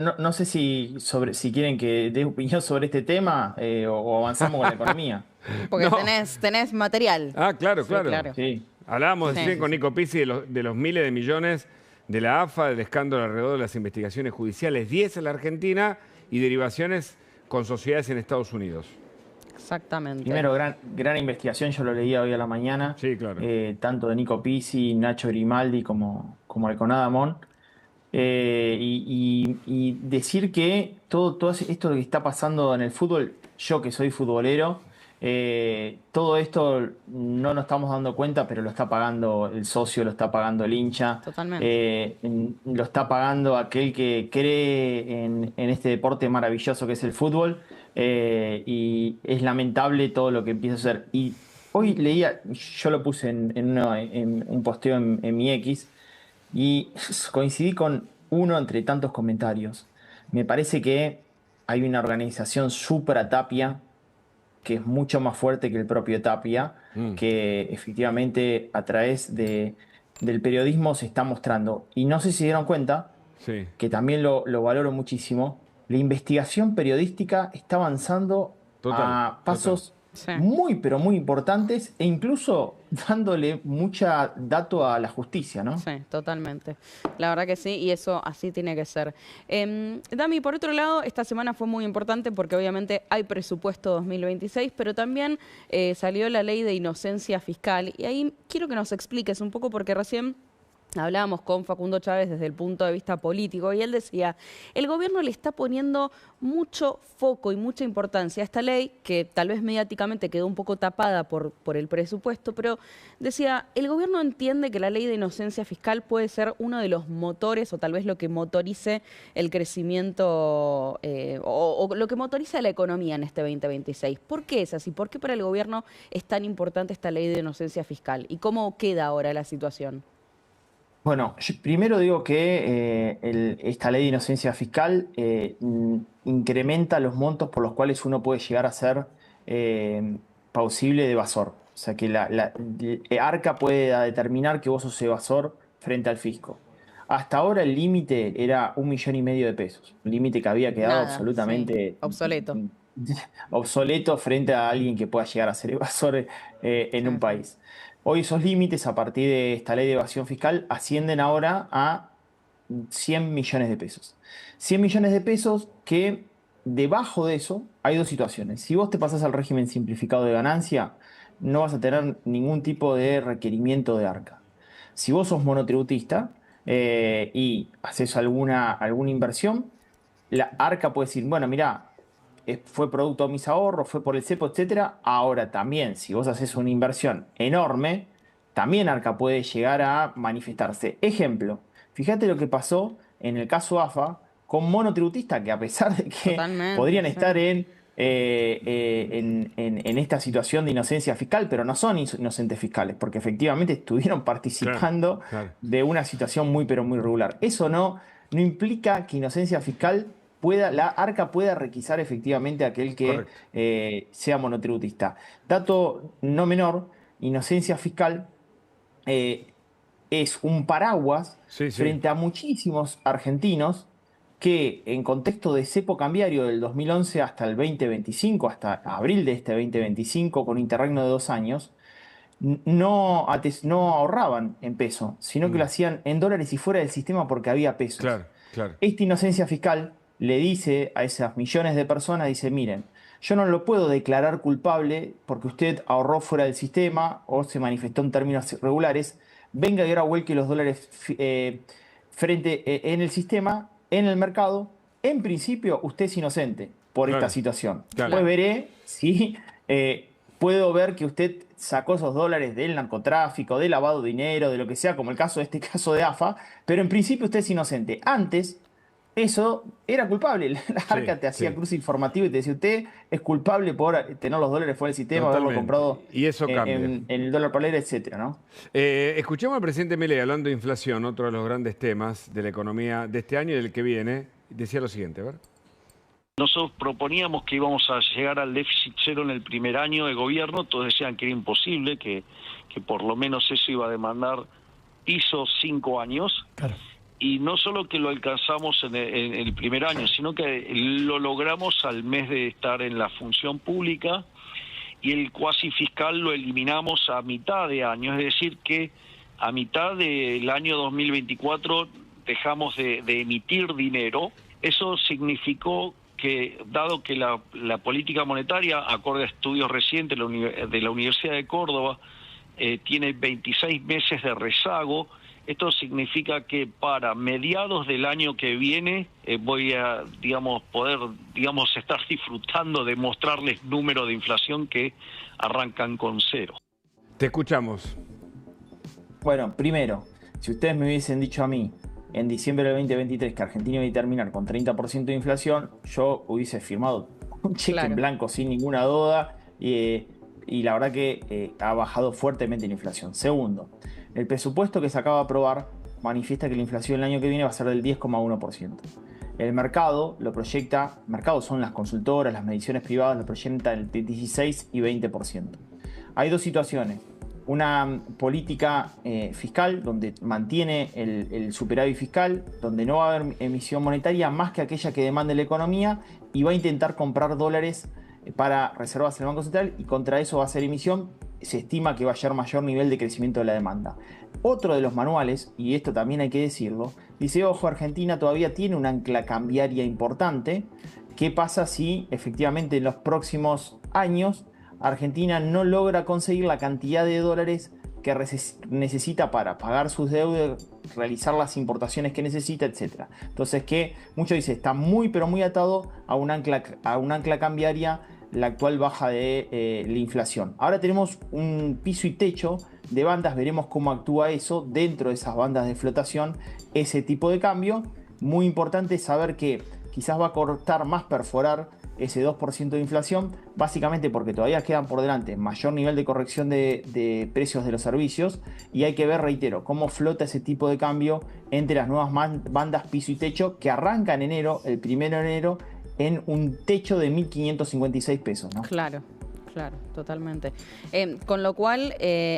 no sé si quieren que dé opinión sobre este tema o avanzamos con la economía. Porque No. tenés material. Ah, claro, Sí, claro. claro. Sí, Hablábamos sí, Sí. sí, recién sí, con sí. Nico Pizzi de los miles de millones de la AFA, del escándalo alrededor de las investigaciones judiciales, 10 en la Argentina y derivaciones con sociedades en Estados Unidos. Exactamente. Primero, gran investigación, yo lo leía hoy a la mañana, Sí, claro. tanto de Nico Pizzi, Nacho Grimaldi como Alconada Amon. Y decir que todo esto que está pasando en el fútbol, yo que soy futbolero, todo esto no nos estamos dando cuenta, pero lo está pagando el socio, lo está pagando el hincha, Totalmente. lo está pagando aquel que cree en este deporte maravilloso que es el fútbol, y es lamentable todo lo que empieza a hacer. Y hoy leía, yo lo puse en un posteo en mi X. Y coincidí con uno entre tantos comentarios. Me parece que hay una organización supra Tapia que es mucho más fuerte que el propio Tapia, Mm, que efectivamente a través del periodismo se está mostrando. Y no sé si se dieron cuenta, sí, que también lo valoro muchísimo, la investigación periodística está avanzando total, a total. pasos Sí. muy, pero muy importantes e incluso dándole mucha dato a la justicia, ¿no? Sí, totalmente. La verdad que sí, y eso así tiene que ser. Dami, por otro lado, esta semana fue muy importante porque obviamente hay presupuesto 2026, pero también salió la ley de inocencia fiscal. Y ahí quiero que nos expliques un poco porque recién hablábamos con Facundo Chávez desde el punto de vista político y él decía, el gobierno le está poniendo mucho foco y mucha importancia a esta ley, que tal vez mediáticamente quedó un poco tapada por el presupuesto, pero decía, el gobierno entiende que la ley de inocencia fiscal puede ser uno de los motores o tal vez lo que motorice el crecimiento o lo que motoriza la economía en este 2026. ¿Por qué es así? ¿Por qué para el gobierno es tan importante esta ley de inocencia fiscal? ¿Y cómo queda ahora la situación? Bueno, yo primero digo que esta ley de inocencia fiscal incrementa los montos por los cuales uno puede llegar a ser plausible de evasor. O sea que Arca puede determinar que vos sos evasor frente al fisco. Hasta ahora el límite era 1,5 millones de pesos, un límite que había quedado Nada, sí, absolutamente obsoleto. obsoleto frente a alguien que pueda llegar a ser evasor en Sí, un sí. país. Hoy esos límites, a partir de esta ley de evasión fiscal, ascienden ahora a 100 millones de pesos. 100 millones de pesos que debajo de eso hay dos situaciones. Si vos te pasás al régimen simplificado de ganancia, no vas a tener ningún tipo de requerimiento de Arca. Si vos sos monotributista y haces alguna inversión, la Arca puede decir, bueno, mira, fue producto de mis ahorros, fue por el cepo, etcétera. Ahora también, si vos haces una inversión enorme, también Arca puede llegar a manifestarse. Ejemplo, fíjate lo que pasó en el caso AFA con monotributistas que a pesar de que Totalmente, podrían sí. estar en esta situación de inocencia fiscal, pero no son inocentes fiscales, porque efectivamente estuvieron Claro, participando claro. de una situación muy, pero muy regular. Eso no implica que inocencia fiscal la ARCA pueda requisar efectivamente a aquel que Correcto. sea monotributista. Dato no menor, inocencia fiscal eh, es un paraguas Sí, sí. frente a muchísimos argentinos que en contexto de cepo cambiario del 2011 hasta el 2025, hasta abril de este 2025, con un interregno de 2 años, no ahorraban en peso, sino que lo Mm, hacían en dólares y fuera del sistema porque había pesos. claro, claro. Esta inocencia fiscal le dice a esas millones de personas, dice, miren, yo no lo puedo declarar culpable porque usted ahorró fuera del sistema o se manifestó en términos irregulares, venga y ahora vuelque los dólares en el sistema, en el mercado. En principio, usted es inocente por esta Claro, situación. claro. Después Claro. veré si puedo ver que usted sacó esos dólares del narcotráfico, del lavado de dinero, de lo que sea, como el caso de este caso de AFA, pero en principio usted es inocente. Antes, eso era culpable. La Sí, Arca te hacía sí. cruce informativo y te decía, usted es culpable por tener los dólares fuera del sistema, haberlo Totalmente. comprado Y eso cambia. en el dólar paralelo, etcétera, ¿no? Escuchamos al presidente Milei hablando de inflación, otro de los grandes temas de la economía de este año y del que viene. Decía lo siguiente, a ver. Nosotros proponíamos que íbamos a llegar al déficit cero en el primer año de gobierno, todos decían que era imposible, que por lo menos eso iba a demandar piso 5 años. Claro. y no solo que lo alcanzamos en el primer año, sino que lo logramos al mes de estar en la función pública, y el cuasi fiscal lo eliminamos a mitad de año, es decir que a mitad del año 2024 dejamos de emitir dinero. Eso significó que, dado que la política monetaria, acorde a estudios recientes de la Universidad de Córdoba, tiene 26 meses de rezago, esto significa que para mediados del año que viene voy a, poder, estar disfrutando de mostrarles números de inflación que arrancan con cero. Te escuchamos. Bueno, primero, si ustedes me hubiesen dicho a mí en diciembre del 2023 que Argentina iba a terminar con 30% de inflación, yo hubiese firmado un cheque en blanco sin ninguna duda, y la verdad que ha bajado fuertemente la inflación. Segundo, el presupuesto que se acaba de aprobar manifiesta que la inflación el año que viene va a ser del 10,1%. El mercado lo proyecta, mercados son las consultoras, las mediciones privadas, lo proyectan entre 16 y 20%. Hay dos situaciones. Una política fiscal donde mantiene el superávit fiscal, donde no va a haber emisión monetaria más que aquella que demande la economía, y va a intentar comprar dólares para reservas en el Banco Central, y contra eso va a hacer emisión. Se estima que va a haber mayor nivel de crecimiento de la demanda. Otro de los manuales, y esto también hay que decirlo, dice: ojo, Argentina todavía tiene un ancla cambiaria importante. ¿Qué pasa si efectivamente en los próximos años Argentina no logra conseguir la cantidad de dólares que necesita para pagar sus deudas, realizar las importaciones que necesita, etcétera? Entonces, que muchos dicen está muy pero muy atado a un ancla cambiaria, la actual baja de la inflación. Ahora tenemos un piso y techo de bandas, veremos cómo actúa eso dentro de esas bandas de flotación, ese tipo de cambio. Muy importante saber que quizás va a costar más perforar ese 2% de inflación, básicamente porque todavía quedan por delante mayor nivel de corrección de precios de los servicios, y hay que ver, reitero, cómo flota ese tipo de cambio entre las nuevas bandas piso y techo, que arranca en enero, el 1 de enero, en un techo de 1.556 pesos, ¿no? Claro, totalmente. Con lo cual,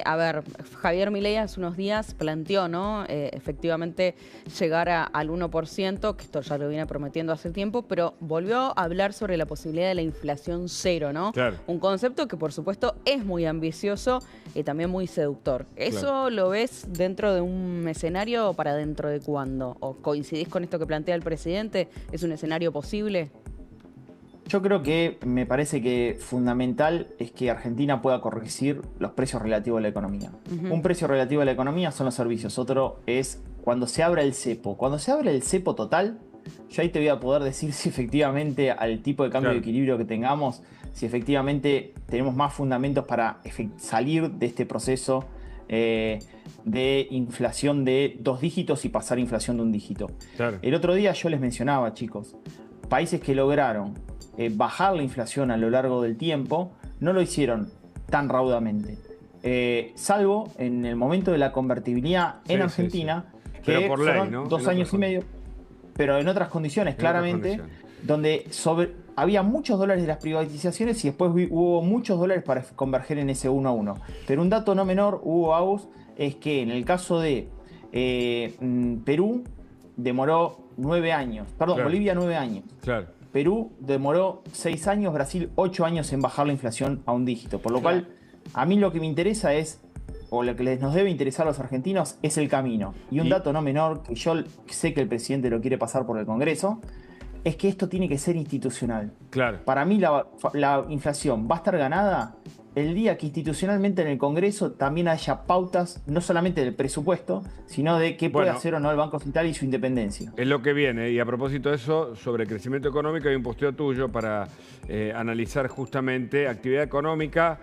a ver, Javier Milei hace unos días planteó, ¿no? Efectivamente llegar al 1%, que esto ya lo viene prometiendo hace tiempo, pero volvió a hablar sobre la posibilidad de la inflación cero, ¿no? Claro. Un concepto que, por supuesto, es muy ambicioso y también muy seductor. ¿Eso lo ves dentro de un escenario para dentro de cuándo? ¿O coincidís con esto que plantea el presidente? ¿Es un escenario posible? Yo creo que me parece que fundamental es que Argentina pueda corregir los precios relativos a la economía. Un precio relativo a la economía son los servicios, otro es cuando se abra el cepo. Cuando se abre el cepo total, yo ahí te voy a poder decir si efectivamente al tipo de cambio de equilibrio que tengamos, si efectivamente tenemos más fundamentos para salir de este proceso de inflación de 2 dígitos y pasar a inflación de 1 dígito. Claro. El otro día yo les mencionaba, chicos, países que lograron bajar la inflación a lo largo del tiempo no lo hicieron tan raudamente, salvo en el momento de la convertibilidad en Argentina, que pero por fueron ley, ¿no? 2 años y medio, pero en otras condiciones, claramente, donde había muchos dólares de las privatizaciones y después hubo muchos dólares para converger en ese 1 a 1. Pero un dato no menor, Hugo, Agus, es que en el caso de Perú demoró 9 años, perdón, claro. Bolivia 9 años. Claro. Perú demoró 6 años, Brasil 8 años en bajar la inflación a 1 dígito. Por lo cual, a mí lo que me interesa es, o lo que nos debe interesar a los argentinos, es el camino. Y un dato no menor, que yo sé que el presidente lo quiere pasar por el Congreso, es que esto tiene que ser institucional. Claro. Para mí la inflación va a estar ganada el día que institucionalmente en el Congreso también haya pautas, no solamente del presupuesto, sino de qué puede hacer o no el Banco Central y su independencia. Es lo que viene. Y a propósito de eso, sobre crecimiento económico, hay un posteo tuyo para analizar justamente actividad económica,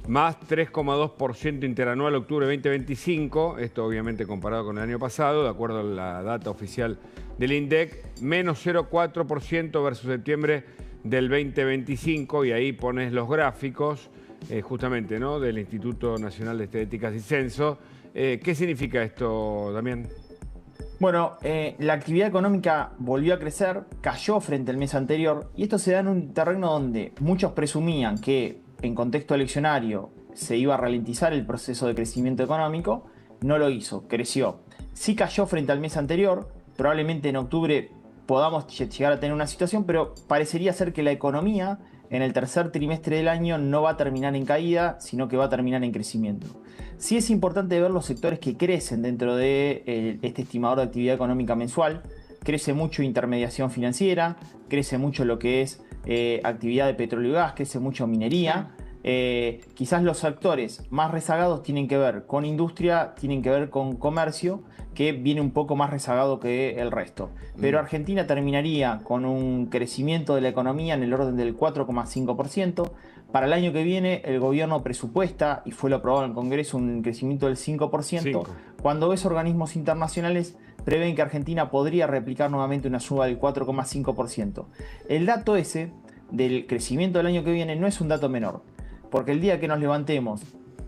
más 3,2% interanual octubre 2025, esto obviamente comparado con el año pasado, de acuerdo a la data oficial del INDEC, menos 0,4% versus septiembre del 2025, y ahí pones los gráficos justamente, ¿no?, del Instituto Nacional de Estadísticas y Censo. ¿Qué significa esto, Damián? Bueno, la actividad económica volvió a crecer, cayó frente al mes anterior, y esto se da en un terreno donde muchos presumían que en contexto eleccionario se iba a ralentizar el proceso de crecimiento económico. No lo hizo, creció. Sí cayó frente al mes anterior, probablemente en octubre podamos llegar a tener una situación, pero parecería ser que la economía en el tercer trimestre del año no va a terminar en caída, sino que va a terminar en crecimiento. Sí es importante ver los sectores que crecen dentro de este estimador de actividad económica mensual. Crece mucho intermediación financiera, crece mucho lo que es actividad de petróleo y gas, crece mucho minería. Quizás los sectores más rezagados tienen que ver con industria, tienen que ver con comercio, que viene un poco más rezagado que el resto. Pero Argentina terminaría con un crecimiento de la economía en el orden del 4,5%. Para el año que viene el gobierno presupuesta, y fue lo aprobado en el Congreso, un crecimiento del 5%, cuando ves organismos internacionales prevén que Argentina podría replicar nuevamente una suba del 4,5%. El dato ese del crecimiento del año que viene no es un dato menor, porque el día que nos levantemos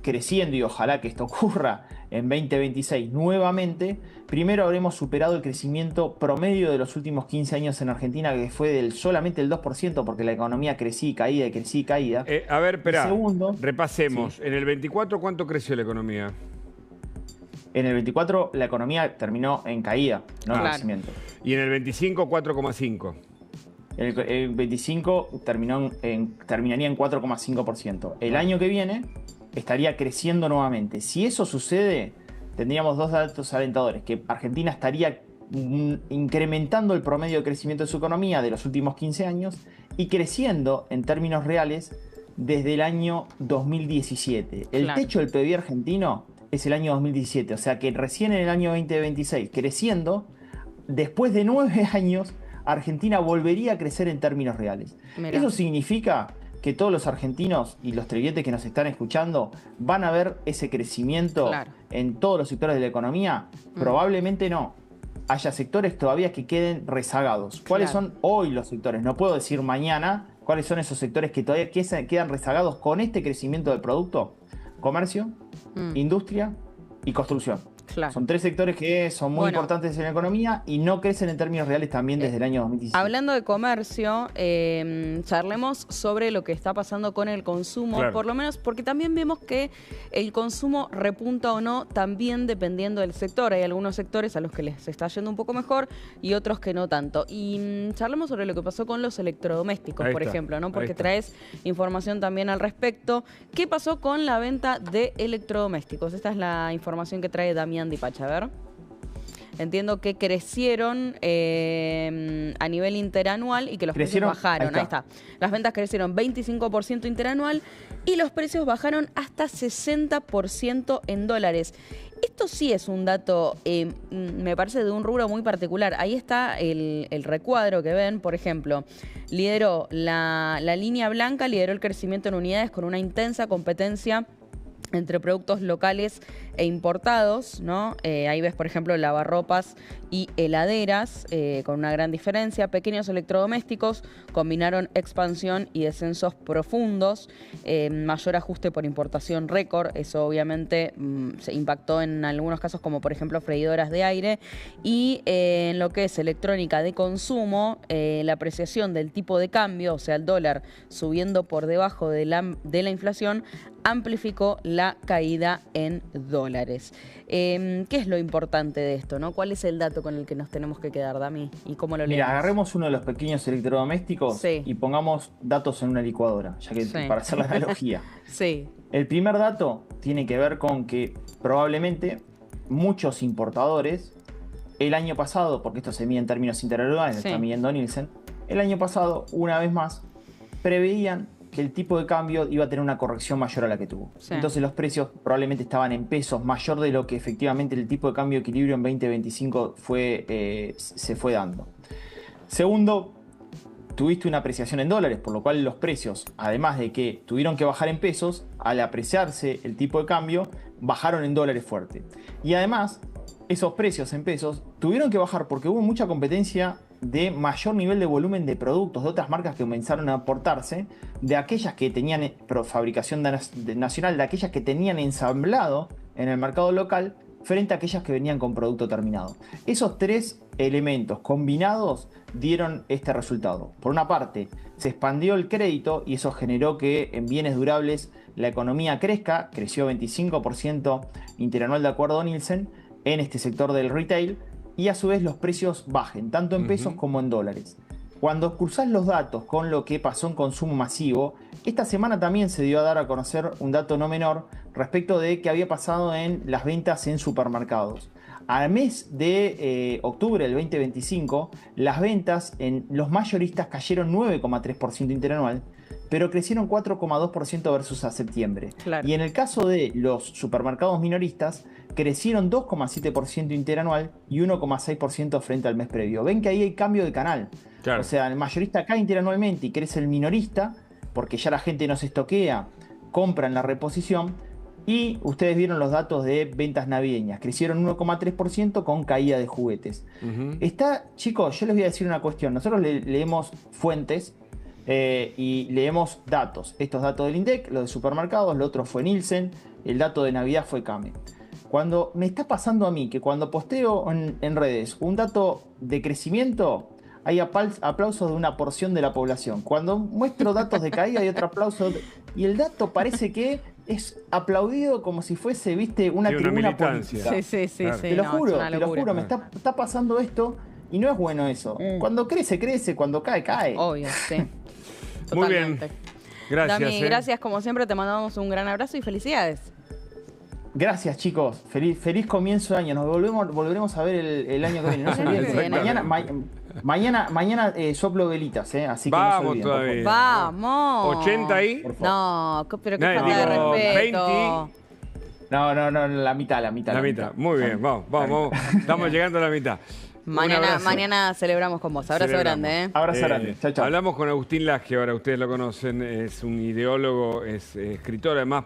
creciendo, y ojalá que esto ocurra en 2026 nuevamente, primero habremos superado el crecimiento promedio de los últimos 15 años en Argentina, que fue del solamente el 2%, porque la economía crecía y caía y crecía y caía. A ver, espera, segundo, repasemos. Sí. En el 24, ¿cuánto creció la economía? En el 24 la economía terminó en caída, no en crecimiento. Y en el 25, 4,5. El 25 terminaría en 4,5%. El año que viene estaría creciendo nuevamente. Si eso sucede, tendríamos dos datos alentadores: que Argentina estaría incrementando el promedio de crecimiento de su economía de los últimos 15 años y creciendo en términos reales desde el año 2017. El techo del PIB argentino es el año 2017, o sea que recién en el año 2026, creciendo, después de 9 años, Argentina volvería a crecer en términos reales. Mirá. Eso significa que todos los argentinos y los televidentes que nos están escuchando van a ver ese crecimiento en todos los sectores de la economía. Probablemente no. Haya sectores todavía que queden rezagados. ¿Cuáles son hoy los sectores? No puedo decir mañana cuáles son esos sectores que todavía quedan rezagados con este crecimiento del producto. Comercio, industria y construcción. Son 3 sectores que son muy importantes en la economía y no crecen en términos reales también desde el año 2017. Hablando de comercio, charlemos sobre lo que está pasando con el consumo, por lo menos porque también vemos que el consumo repunta o no también dependiendo del sector. Hay algunos sectores a los que les está yendo un poco mejor y otros que no tanto. Y charlemos sobre lo que pasó con los electrodomésticos, por ejemplo, ¿no? Porque traes información también al respecto. ¿Qué pasó con la venta de electrodomésticos? Esta es la información que trae Damián Dipacha. A ver. Entiendo que crecieron a nivel interanual y que los precios bajaron. Ahí está. Las ventas crecieron 25% interanual y los precios bajaron hasta 60% en dólares. Esto sí es un dato, me parece, de un rubro muy particular. Ahí está el recuadro que ven, por ejemplo. Lideró la línea blanca, lideró el crecimiento en unidades con una intensa competencia entre productos locales e importados, ¿no? Ahí ves, por ejemplo, lavarropas y heladeras, con una gran diferencia. Pequeños electrodomésticos combinaron expansión y descensos profundos, mayor ajuste por importación récord. Eso obviamente se impactó en algunos casos, como por ejemplo freidoras de aire. Y en lo que es electrónica de consumo, la apreciación del tipo de cambio, o sea, el dólar subiendo por debajo de la inflación, amplificó la caída en dólares. ¿Qué es lo importante de esto, ¿no? ¿Cuál es el dato con el que nos tenemos que quedar, Dami? ¿Y cómo lo leemos? Mira, agarremos uno de los pequeños electrodomésticos y pongamos datos en una licuadora, ya que para hacer la analogía. El primer dato tiene que ver con que probablemente muchos importadores, el año pasado, porque esto se mide en términos interanuales, está midiendo Nielsen, el año pasado, una vez más, preveían que el tipo de cambio iba a tener una corrección mayor a la que tuvo. Entonces los precios probablemente estaban en pesos, mayor de lo que efectivamente el tipo de cambio de equilibrio en 2025 se fue dando. Segundo, tuviste una apreciación en dólares, por lo cual los precios, además de que tuvieron que bajar en pesos, al apreciarse el tipo de cambio, bajaron en dólares fuerte. Y además, esos precios en pesos tuvieron que bajar porque hubo mucha competencia de mayor nivel de volumen de productos de otras marcas que comenzaron a aportarse, de aquellas que tenían fabricación nacional, de aquellas que tenían ensamblado en el mercado local, frente a aquellas que venían con producto terminado. Esos 3 elementos combinados dieron este resultado. Por una parte, se expandió el crédito y eso generó que en bienes durables la economía crezca, creció 25% interanual de acuerdo a Nielsen en este sector del retail. y a su vez los precios bajen, tanto en pesos como en dólares. Cuando cruzás los datos con lo que pasó en consumo masivo, esta semana también se dio a dar a conocer un dato no menor respecto de qué había pasado en las ventas en supermercados. Al mes de octubre del 2025, las ventas en los mayoristas cayeron 9,3% interanual, pero crecieron 4,2% versus a septiembre. Claro. Y en el caso de los supermercados minoristas, crecieron 2,7% interanual y 1,6% frente al mes previo. Ven que ahí hay cambio de canal. Claro. O sea, el mayorista cae interanualmente y crece el minorista, porque ya la gente no se estoquea, compra en la reposición. Y ustedes vieron los datos de ventas navideñas. Crecieron 1,3% con caída de juguetes. Chicos, yo les voy a decir una cuestión. Nosotros leemos fuentes y leemos datos. Estos datos del INDEC, los de supermercados, lo otro fue Nielsen, el dato de Navidad fue Came. Cuando me está pasando a mí que cuando posteo en redes un dato de crecimiento, hay aplausos de una porción de la población. Cuando muestro datos de caída hay otro aplauso. Y el dato parece que es aplaudido como si fuese, viste, una tribuna política. Sí. Claro. Te lo juro, me está pasando esto y no es bueno eso. Cuando crece, crece, cuando cae, cae. Obvio, sí. Muy Totalmente. bien. Gracias. Dami, gracias como siempre, te mandamos un gran abrazo y felicidades. Gracias, chicos. Feliz comienzo de año. Nos volveremos a ver el año que viene. No se olviden. Mañana soplo velitas, así que vamos no se olviden. todavía. Vamos. 80 ahí. No, pero qué No, falta de digo, respeto. 20. No, la mitad. La mitad. Muy bien, vamos. Estamos llegando a la mitad. Mañana celebramos con vos. Abrazo grande, Abrazo grande. Chao. Hablamos con Agustín Laje, ahora ustedes lo conocen, es un ideólogo, es escritor, además